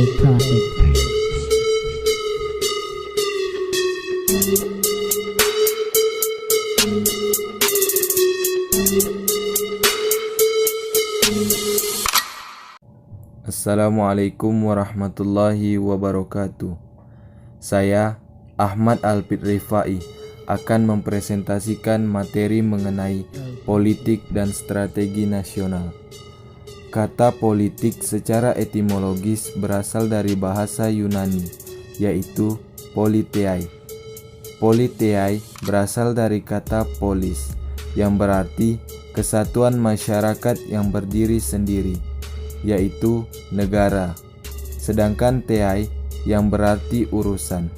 Prophet. Assalamualaikum warahmatullahi wabarakatuh. Saya Ahmad Alpit Rifai akan mempresentasikan materi mengenai politik dan strategi nasional. Kata politik secara etimologis berasal dari bahasa Yunani, yaitu politeiai. Politeiai berasal dari kata polis, yang berarti kesatuan masyarakat yang berdiri sendiri, yaitu negara, sedangkan teiai yang berarti urusan.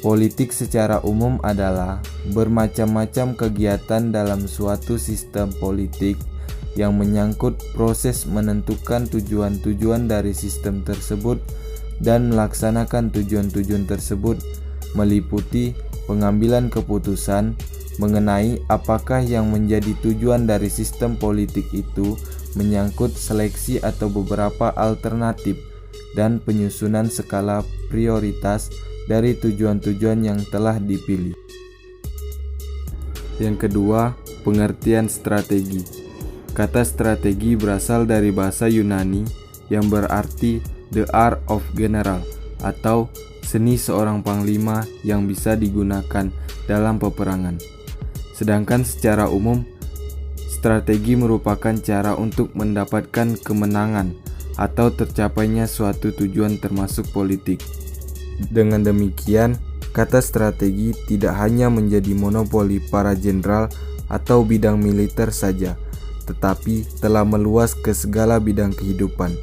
Politik secara umum adalah bermacam-macam kegiatan dalam suatu sistem politik yang menyangkut proses menentukan tujuan-tujuan dari sistem tersebut dan melaksanakan tujuan-tujuan tersebut, meliputi pengambilan keputusan mengenai apakah yang menjadi tujuan dari sistem politik itu, menyangkut seleksi atau beberapa alternatif dan penyusunan skala prioritas dari tujuan-tujuan yang telah dipilih. Yang kedua, pengertian strategi. Kata strategi berasal dari bahasa Yunani yang berarti the art of general atau seni seorang panglima yang bisa digunakan dalam peperangan. Sedangkan secara umum, strategi merupakan cara untuk mendapatkan kemenangan atau tercapainya suatu tujuan termasuk politik. Dengan demikian, kata strategi tidak hanya menjadi monopoli para jenderal atau bidang militer saja, tetapi telah meluas ke segala bidang kehidupan.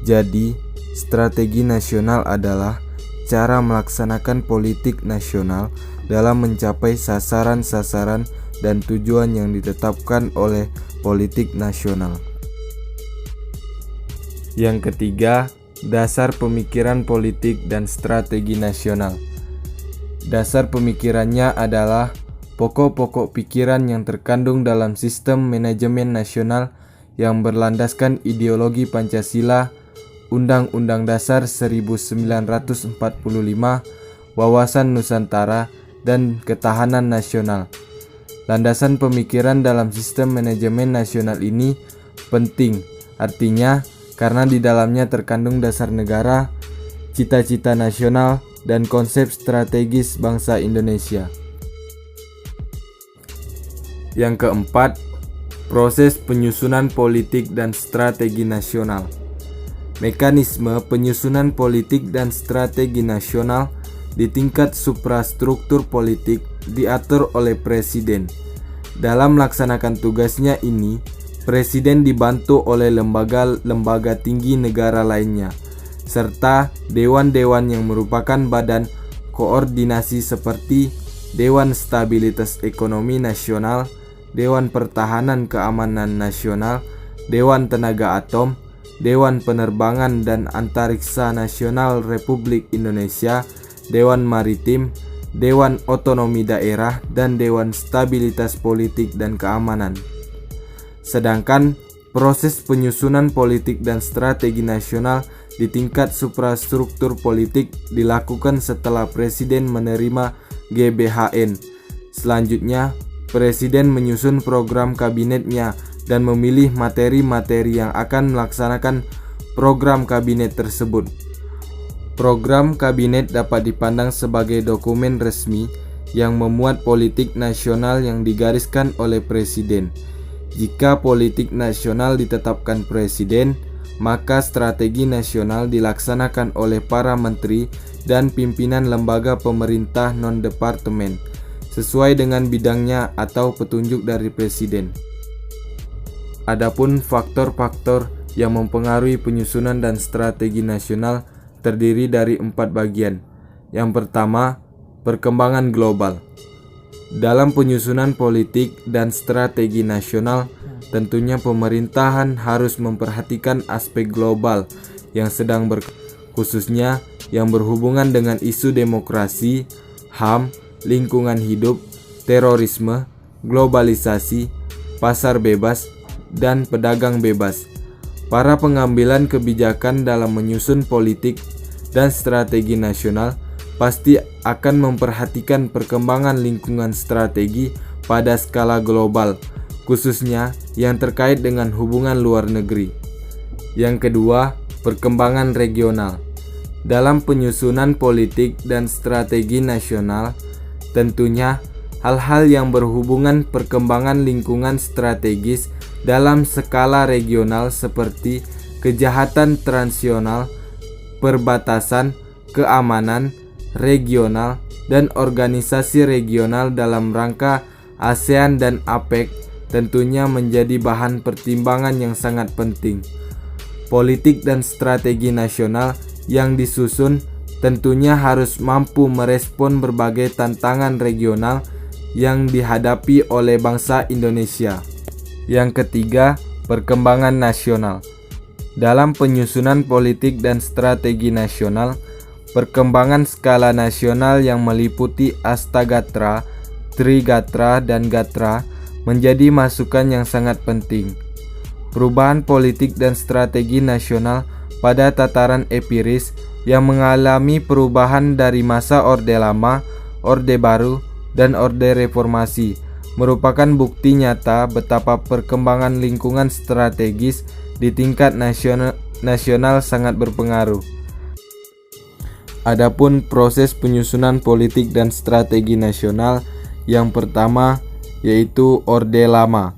Jadi, strategi nasional adalah cara melaksanakan politik nasional dalam mencapai sasaran-sasaran dan tujuan yang ditetapkan oleh politik nasional. Yang ketiga, dasar pemikiran politik dan strategi nasional. Dasar pemikirannya adalah pokok-pokok pikiran yang terkandung dalam sistem manajemen nasional yang berlandaskan ideologi Pancasila, Undang-Undang Dasar 1945, wawasan Nusantara, dan ketahanan nasional. Landasan pemikiran dalam sistem manajemen nasional ini penting, artinya karena di dalamnya terkandung dasar negara, cita-cita nasional, dan konsep strategis bangsa Indonesia. Yang keempat, proses penyusunan politik dan strategi nasional. Mekanisme penyusunan politik dan strategi nasional di tingkat suprastruktur politik diatur oleh Presiden. Dalam melaksanakan tugasnya ini, Presiden dibantu oleh lembaga-lembaga tinggi negara lainnya, serta dewan-dewan yang merupakan badan koordinasi seperti Dewan Stabilitas Ekonomi Nasional, Dewan Pertahanan Keamanan Nasional, Dewan Tenaga Atom, Dewan Penerbangan dan Antariksa Nasional Republik Indonesia, Dewan Maritim, Dewan Otonomi Daerah, dan Dewan Stabilitas Politik dan Keamanan. Sedangkan proses penyusunan politik dan strategi nasional di tingkat suprastruktur politik dilakukan setelah Presiden menerima GBHN. Selanjutnya, Presiden menyusun program kabinetnya dan memilih materi-materi yang akan melaksanakan program kabinet tersebut. Program kabinet dapat dipandang sebagai dokumen resmi yang memuat politik nasional yang digariskan oleh Presiden. Jika politik nasional ditetapkan Presiden, maka strategi nasional dilaksanakan oleh para menteri dan pimpinan lembaga pemerintah non-departemen, sesuai dengan bidangnya atau petunjuk dari Presiden. Adapun faktor-faktor yang mempengaruhi penyusunan dan strategi nasional terdiri dari 4 bagian. Yang pertama, perkembangan global. Dalam penyusunan politik dan strategi nasional, tentunya pemerintahan harus memperhatikan aspek global yang sedang khususnya yang berhubungan dengan isu demokrasi, HAM, lingkungan hidup, terorisme, globalisasi, pasar bebas, dan pedagang bebas. para pengambilan kebijakan dalam menyusun politik dan strategi nasional pasti akan memperhatikan perkembangan lingkungan strategi pada skala global, khususnya yang terkait dengan hubungan luar negeri. Yang kedua, perkembangan regional. Dalam penyusunan politik dan strategi nasional, tentunya hal-hal yang berhubungan perkembangan lingkungan strategis dalam skala regional seperti kejahatan transnasional, perbatasan, keamanan regional, dan organisasi regional dalam rangka ASEAN dan APEC tentunya menjadi bahan pertimbangan yang sangat penting. Politik dan strategi nasional yang disusun tentunya harus mampu merespon berbagai tantangan regional yang dihadapi oleh bangsa Indonesia. Yang ketiga, perkembangan nasional. Dalam penyusunan politik dan strategi nasional, perkembangan skala nasional yang meliputi Astagatra, Trigatra, dan Gatra menjadi masukan yang sangat penting. Perubahan politik dan strategi nasional pada tataran empiris yang mengalami perubahan dari masa Orde Lama, Orde Baru, dan Orde Reformasi merupakan bukti nyata betapa perkembangan lingkungan strategis di tingkat nasional sangat berpengaruh. Adapun proses penyusunan politik dan strategi nasional yang pertama yaitu Orde Lama.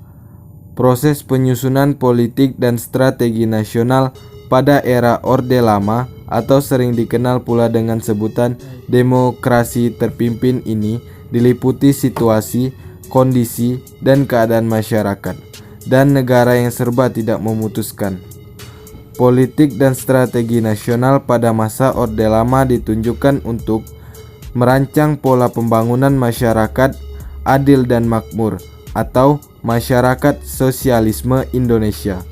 Proses penyusunan politik dan strategi nasional pada era Orde Lama atau sering dikenal pula dengan sebutan demokrasi terpimpin ini diliputi situasi, kondisi, dan keadaan masyarakat dan negara yang serba tidak memutuskan. Politik dan strategi nasional pada masa Orde Lama ditunjukkan untuk merancang pola pembangunan masyarakat adil dan makmur atau masyarakat sosialisme Indonesia.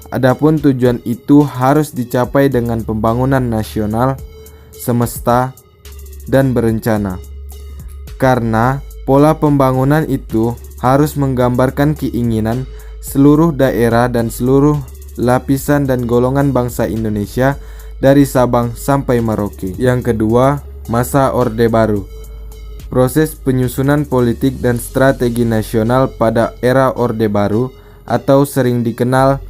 Adapun tujuan itu harus dicapai dengan pembangunan nasional, semesta, dan berencana. Karena pola pembangunan itu harus menggambarkan keinginan seluruh daerah dan seluruh lapisan dan golongan bangsa Indonesia dari Sabang sampai Merauke. Yang kedua, masa Orde Baru. Proses penyusunan politik dan strategi nasional pada era Orde Baru atau sering dikenal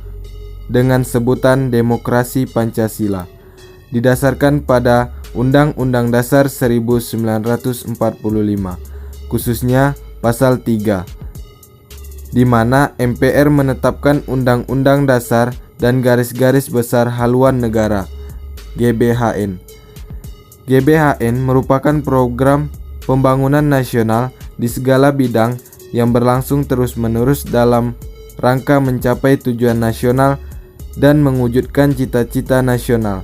dengan sebutan demokrasi Pancasila didasarkan pada Undang-Undang Dasar 1945, khususnya pasal 3, di mana MPR menetapkan Undang-Undang Dasar dan garis-garis besar haluan negara (GBHN). GBHN merupakan program pembangunan nasional di segala bidang yang berlangsung terus-menerus dalam rangka mencapai tujuan nasional dan mewujudkan cita-cita nasional.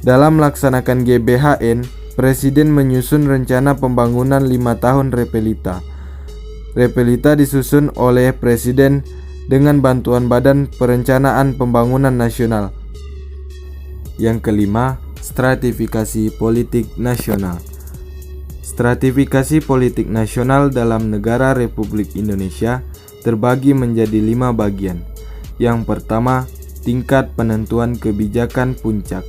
Dalam melaksanakan GBHN, Presiden menyusun rencana pembangunan 5 tahun Repelita. Repelita disusun oleh Presiden dengan bantuan Badan Perencanaan Pembangunan Nasional. Yang kelima, stratifikasi politik nasional. Stratifikasi politik nasional dalam negara Republik Indonesia terbagi menjadi 5 bagian. Yang pertama, tingkat penentuan kebijakan puncak.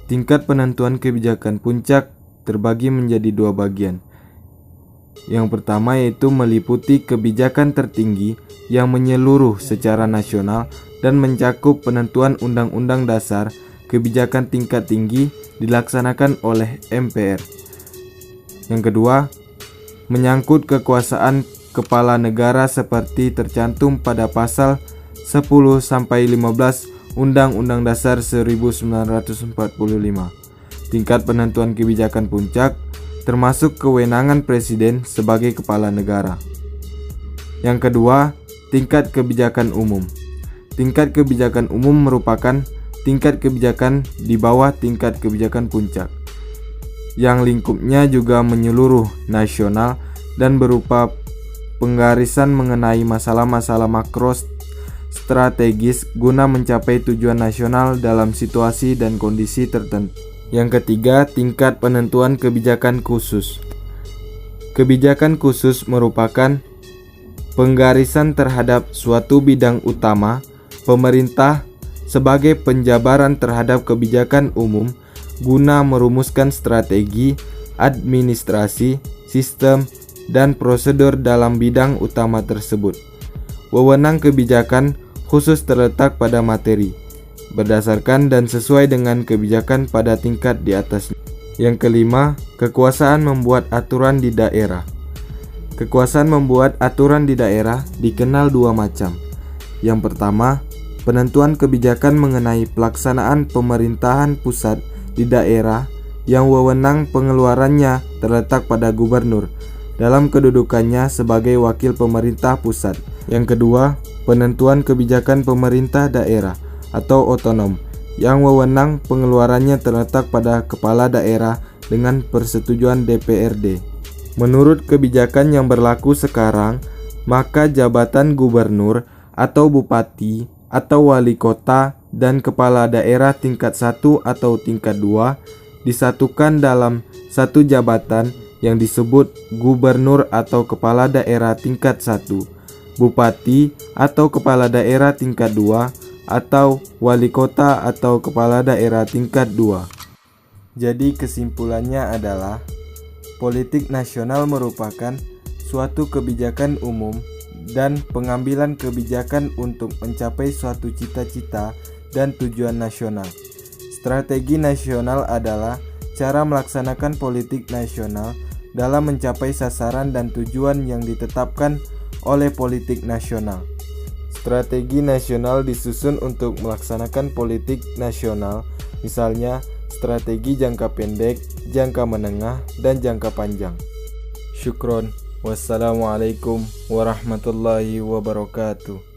Tingkat penentuan kebijakan puncak terbagi menjadi 2 bagian. Yang pertama yaitu meliputi kebijakan tertinggi yang menyeluruh secara nasional dan mencakup penentuan undang-undang dasar. Kebijakan tingkat tinggi dilaksanakan oleh MPR. Yang kedua, menyangkut kekuasaan kepala negara seperti tercantum pada pasal 10-15 Undang-Undang Dasar 1945. Tingkat penentuan kebijakan puncak termasuk kewenangan Presiden sebagai kepala negara. Yang kedua, tingkat kebijakan umum. Tingkat kebijakan umum merupakan tingkat kebijakan di bawah tingkat kebijakan puncak, yang lingkupnya juga menyeluruh nasional dan berupa penggarisan mengenai masalah-masalah makro strategis guna mencapai tujuan nasional dalam situasi dan kondisi tertentu. Yang ketiga, tingkat penentuan kebijakan khusus. Kebijakan khusus merupakan penggarisan terhadap suatu bidang utama pemerintah sebagai penjabaran terhadap kebijakan umum guna merumuskan strategi, administrasi, sistem, dan prosedur dalam bidang utama tersebut. Wewenang kebijakan khusus terletak pada materi, berdasarkan dan sesuai dengan kebijakan pada tingkat di atasnya. Yang kelima, kekuasaan membuat aturan di daerah. Kekuasaan membuat aturan di daerah dikenal dua macam. Yang pertama, penentuan kebijakan mengenai pelaksanaan pemerintahan pusat di daerah yang wewenang pengeluarannya terletak pada gubernur dalam kedudukannya sebagai wakil pemerintah pusat. Yang kedua, penentuan kebijakan pemerintah daerah atau otonom yang wewenang pengeluarannya terletak pada kepala daerah dengan persetujuan DPRD. Menurut kebijakan yang berlaku sekarang, maka jabatan gubernur atau bupati atau wali kota dan kepala daerah tingkat 1 atau tingkat 2 disatukan dalam satu jabatan yang disebut gubernur atau kepala daerah tingkat 1, bupati atau kepala daerah tingkat 2, atau wali kota atau kepala daerah tingkat 2. Jadi kesimpulannya adalah politik nasional merupakan suatu kebijakan umum dan pengambilan kebijakan untuk mencapai suatu cita-cita dan tujuan nasional. Strategi nasional adalah cara melaksanakan politik nasional dalam mencapai sasaran dan tujuan yang ditetapkan oleh politik nasional. Strategi nasional disusun untuk melaksanakan politik nasional, misalnya strategi jangka pendek, jangka menengah, dan jangka panjang. Syukron. Wassalamualaikum warahmatullahi wabarakatuh.